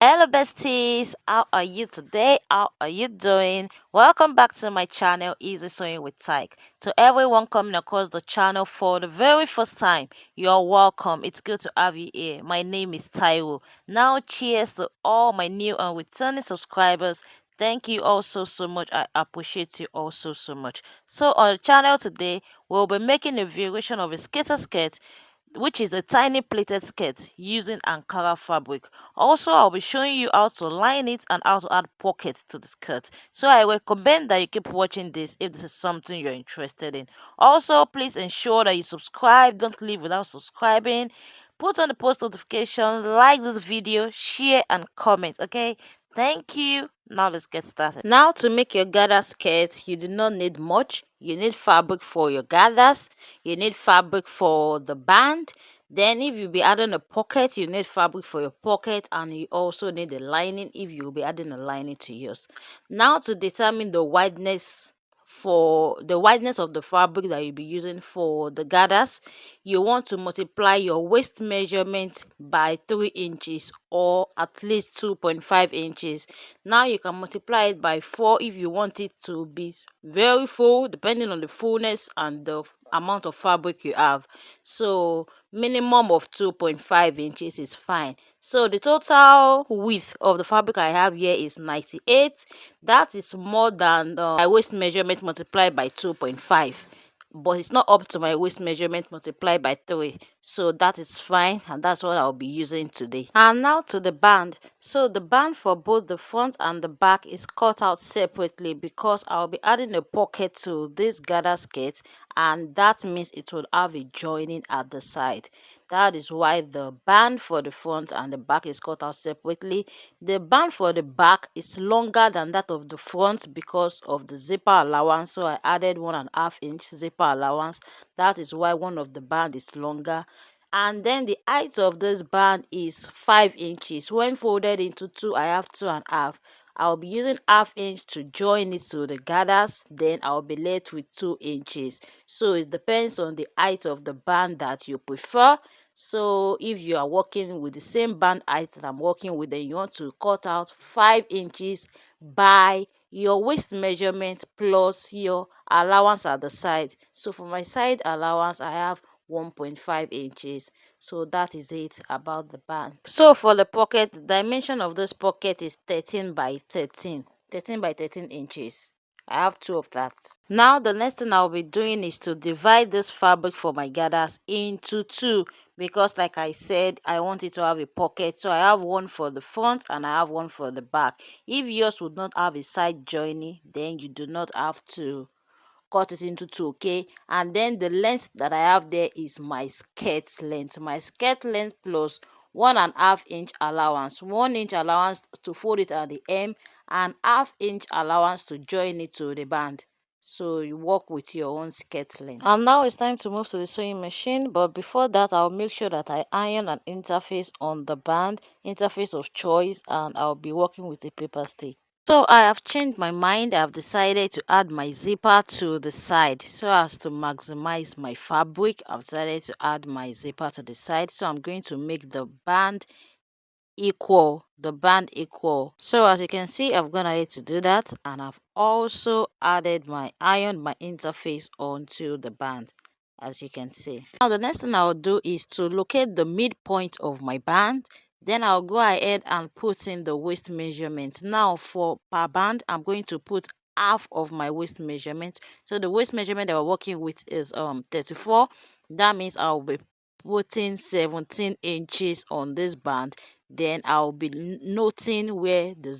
Hello besties, how are you today? How are you doing? Welcome back to my channel, Easy Sewing with Tyke. To everyone coming across the channel for the very first time, you're welcome. It's good to have you here. My name is Taiwo. Now cheers to all my new and returning subscribers. Thank you all so much. I appreciate you all so much. So on the channel today, we'll be making a variation of a skater skirt, which is a tiny pleated skirt using Ankara fabric. Also, I'll be showing you how to line it and how to add pockets to the skirt. So I recommend that you keep watching this if this is something you're interested in. Also, please ensure that you subscribe. Don't leave without subscribing. Put on the post notification, like this video, share and comment, okay? Thank you. Now let's get started. Now to make your gather skirt, you do not need much. You need fabric for your gathers. You need fabric for the band. Then if you'll be adding a pocket, you need fabric for your pocket, and you also need a lining if you'll be adding a lining to yours. Now to determine the wideness of the fabric that you'll be using for the gathers, you want to multiply your waist measurement by 3 inches or at least 2.5 inches. Now you can multiply it by 4 if you want it to be very full, depending on the fullness and the amount of fabric you have. So minimum of 2.5 inches is fine. So the total width of the fabric I have here is 98. That is more than my waist measurement multiplied by 2.5, but it's not up to my waist measurement multiplied by 3, so that is fine, and that's what I'll be using today. And now to the band. So the band for both the front and the back is cut out separately because I'll be adding a pocket to this gather skirt, and that means it will have a joining at the side. That is why the band for the front and the back is cut out separately. The band for the back is longer than that of the front because of the zipper allowance, so I added 1.5 inch zipper allowance. That is why one of the band is longer. And then the height of this band is 5 inches. When folded into two, I have 2.5. I'll be using 1/2 inch to join it to the gathers, then I'll be left with 2 inches. So it depends on the height of the band that you prefer. So if you are working with the same band height that I'm working with, then you want to cut out 5 inches by your waist measurement plus your allowance at the side. So for my side allowance, I have 1.5 inches. So that is it about the band. So for the pocket, the dimension of this pocket is 13 by 13 inches. I have two of that. Now the next thing I'll be doing is to divide this fabric for my gathers into two, because like I said, I want it to have a pocket. So I have one for the front and I have one for the back. If yours would not have a side joining, then you do not have to cut it into two, okay? And then the length that I have there is my skirt length. My skirt length plus 1.5 inch allowance, 1 inch allowance to fold it at the hem, and 1/2 inch allowance to join it to the band. So you work with your own skirt length. And now it's time to move to the sewing machine, but before that I'll make sure that I iron an interface on the band, interface of choice, and I'll be working with a paper stay. So I have changed my mind. I've decided to add my zipper to the side so as to maximize my fabric. I've decided to add my zipper to the side, so I'm going to make the band equal. So as you can see, I've gone ahead to do that, and I've also added my interface onto the band, as you can see. Now the next thing I'll do is to locate the midpoint of my band. Then I'll go ahead and put in the waist measurement. Now for per band, I'm going to put half of my waist measurement. So the waist measurement that we're working with is 34. That means I'll be putting 17 inches on this band. Then I'll be noting where the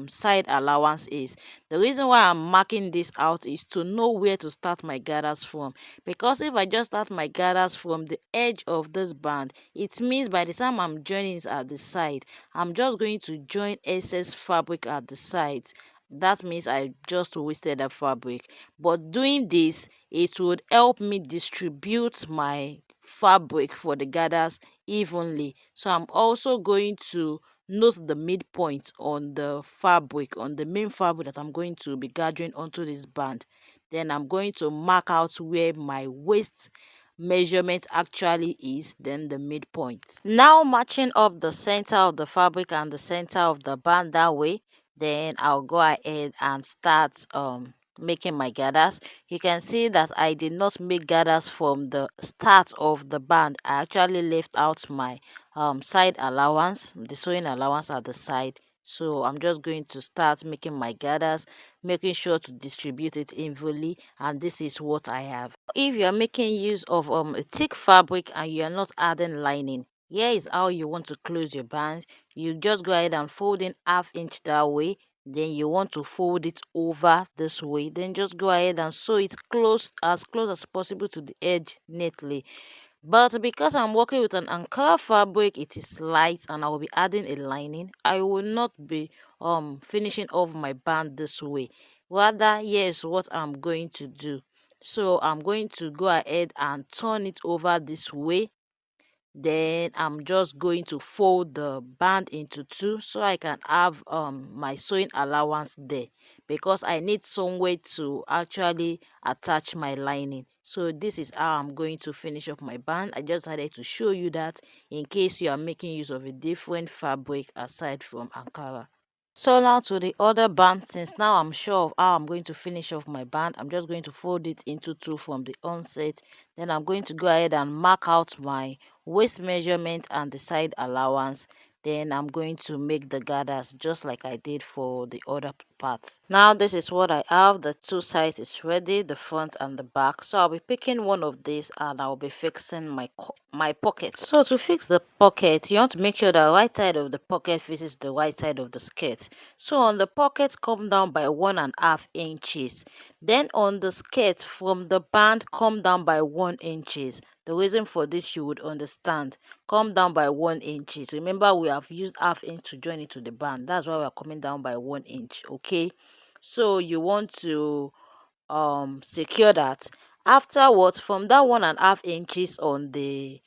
side allowance is. The reason why I'm marking this out is to know where to start my gathers from, because if I just start my gathers from the edge of this band, it means by the time I'm joining it at the side, I'm just going to join excess fabric at the sides. That means I just wasted a fabric. But doing this, it would help me distribute my fabric for the gathers evenly. So I'm also going to note the midpoint on the fabric, on the main fabric that I'm going to be gathering onto this band. Then I'm going to mark out where my waist measurement actually is, then the midpoint. Now matching up the center of the fabric and the center of the band that way, then I'll go ahead and start making my gathers. You can see that I did not make gathers from the start of the band. I actually left out my side allowance, the sewing allowance at the side. So I'm just going to start making my gathers, making sure to distribute it evenly, and this is what I have. If you're making use of a thick fabric and you're not adding lining, here is how you want to close your band. You just go ahead and fold in 1/2 inch that way, then you want to fold it over this way, then just go ahead and sew it close as possible to the edge neatly. But because I'm working with an Ankara fabric, it is light and I will be adding a lining. I will not be finishing off my band this way. Rather, here's what I'm going to do. So I'm going to go ahead and turn it over this way, then I'm just going to fold the band into two so I can have my sewing allowance there, because I need some way to actually attach my lining. So this is how I'm going to finish up my band. I just had to show you that in case you are making use of a different fabric aside from Ankara. So now to the other band. Since now I'm sure of how I'm going to finish off my band, I'm just going to fold it into two from the onset. Then I'm going to go ahead and mark out my waist measurement and the side allowance. Then I'm going to make the gathers just like I did for the other parts. Now this is what I have. The two sides is ready, the front and the back. So I'll be picking one of these and I'll be fixing my pocket. So to fix the pocket, you want to make sure the right side of the pocket faces the right side of the skirt. So on the pocket, come down by 1.5 inches. Then on the skirt, from the band, come down by 1 inches. The reason for this you would understand. Come down by 1 inches. Remember, we have used 1/2 inch to join it to the band. That's why we are coming down by 1 inch. Okay. So you want to secure that. Afterwards, from that 1.5 inches on the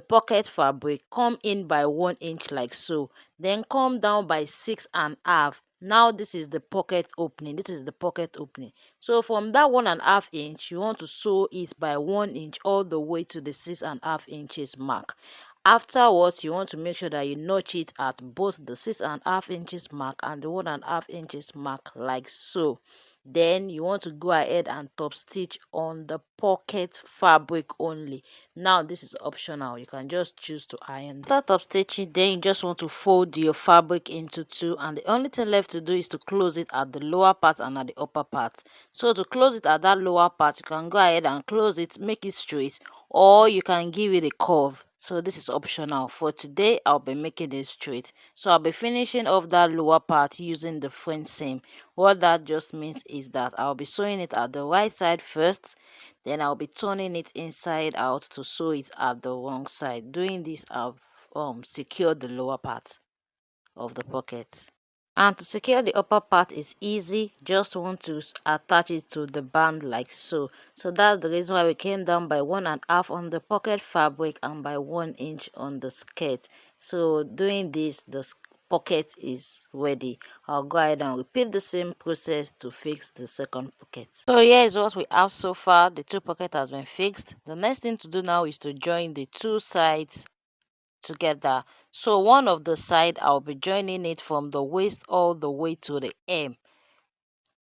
pocket fabric, come in by 1 inch like so, then come down by 6.5. Now this is the pocket opening. This is the pocket opening. So from that 1.5 inch, you want to sew it by 1 inch all the way to the 6.5 inches mark. Afterwards, you want to make sure that you notch it at both the 6.5 inches mark and the 1.5 inches mark like so. Then you want to go ahead and top stitch on the pocket fabric only. Now this is optional, you can just choose to iron. After top stitching, then you just want to fold your fabric into two, and the only thing left to do is to close it at the lower part and at the upper part. So to close it at that lower part, you can go ahead and close it, make it straight, or you can give it a curve. So this is optional. For today, I'll be making it straight. So I'll be finishing off that lower part using the French seam. What that just means is that I'll be sewing it at the right side first, then I'll be turning it inside out to sew it at the wrong side. Doing this, I've secured the lower part of the pocket. And to secure the upper part is easy. Just want to attach it to the band like so. So that's the reason why we came down by 1.5 on the pocket fabric and by 1 inch on the skirt. So doing this, the pocket is ready. I'll go ahead and repeat the same process to fix the second pocket. So here is what we have so far. The two pocket has been fixed. The next thing to do now is to join the two sides together. So one of the side, I'll be joining it from the waist all the way to the hem.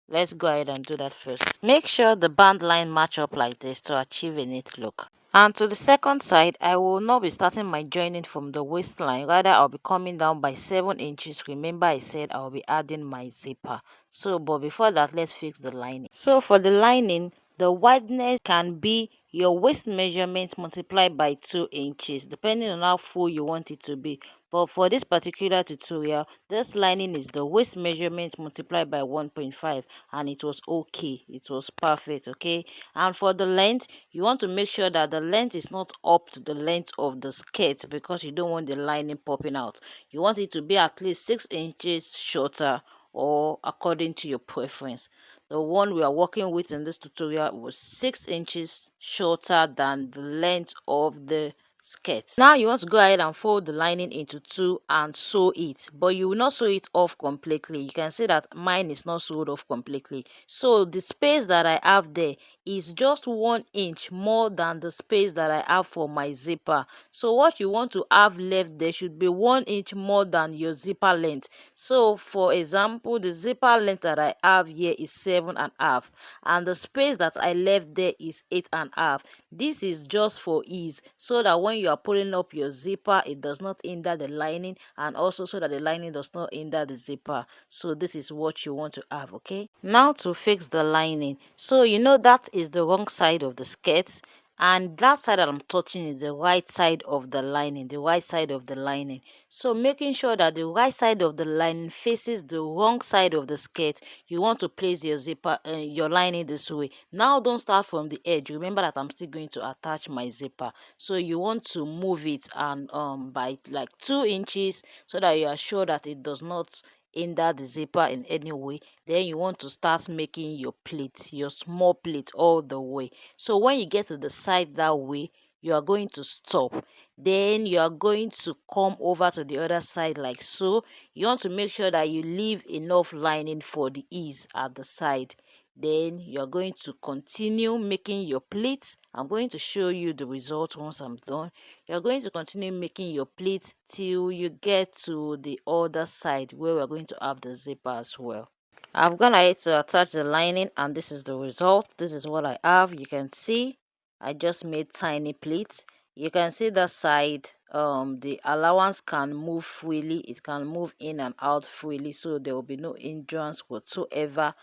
Let's go ahead and do that first. Make sure the band line match up like this to achieve a neat look. And to the second side, I will not be starting my joining from the waistline. Rather, I'll be coming down by 7 inches. Remember, I said I'll be adding my zipper. So, but before that, let's fix the lining. So for the lining, the wideness can be your waist measurement multiplied by 2 inches, depending on how full you want it to be. But for this particular tutorial, this lining is the waist measurement multiplied by 1.5, and it was okay. It was perfect, okay? And for the length, you want to make sure that the length is not up to the length of the skirt, because you don't want the lining popping out. You want it to be at least 6 inches shorter, or according to your preference. The one we are working with in this tutorial was 6 inches shorter than the length of the skirt. Now you want to go ahead and fold the lining into two and sew it, but you will not sew it off completely. You can see that mine is not sewed off completely. So the space that I have there is just 1 inch more than the space that I have for my zipper. So what you want to have left there should be 1 inch more than your zipper length. So for example, the zipper length that I have here is 7.5, and the space that I left there is 8.5. This is just for ease, so that when you are pulling up your zipper, it does not hinder the lining, and also so that the lining does not hinder the zipper. So this is what you want to have. Okay, now to fix the lining. So you know that is the wrong side of the skirt, and that side that I'm touching is the right side of the lining, the right side of the lining. So making sure that the right side of the lining faces the wrong side of the skirt, you want to place your zipper, your lining this way. Now don't start from the edge. Remember that I'm still going to attach my zipper, so you want to move it and by like 2 inches, so that you are sure that it does not hinder the zipper in any way. Then you want to start making your pleat, your small pleat, all the way. So when you get to the side that way, you are going to stop. Then you are going to come over to the other side like so. You want to make sure that you leave enough lining for the ease at the side. Then you are going to continue making your pleats. I'm going to show you the result once I'm done. You're going to continue making your pleats till you get to the other side where we're going to have the zipper as well. I've gone ahead to attach the lining, and this is the result. This is what I have. You can see I just made tiny pleats. You can see the side, the allowance can move freely. It can move in and out freely, so there will be no hindrance whatsoever.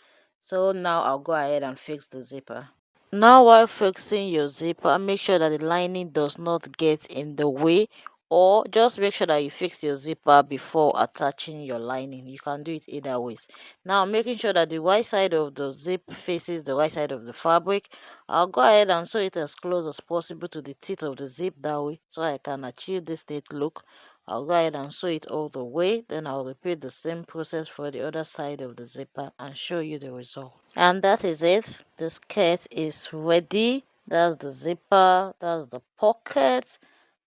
So now I'll go ahead and fix the zipper. Now while fixing your zipper, make sure that the lining does not get in the way, or just make sure that you fix your zipper before attaching your lining. You can do it either ways. Now making sure that the right side of the zip faces the right side of the fabric, I'll go ahead and sew it as close as possible to the teeth of the zip that way, so I can achieve this neat look. I'll go ahead and sew it all the way, then I'll repeat the same process for the other side of the zipper and show you the result. And that is it. The skirt is ready. That's the zipper, that's the pocket.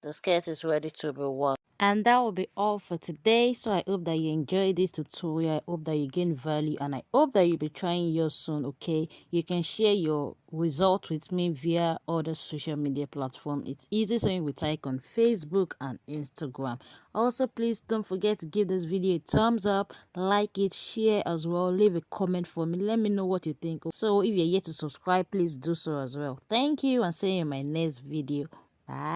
The skirt is ready to be worn. And that will be all for today. So I hope that you enjoyed this tutorial. I hope that you gain value, and I hope that you'll be trying yours soon. Okay, you can share your result with me via other social media platforms. It's EasySewing with Ike on Facebook and Instagram. Also, please don't forget to give this video a thumbs up, like it, share as well, leave a comment for me, let me know what you think. So if you're yet to subscribe, please do so as well. Thank you, and see you in my next video. Bye.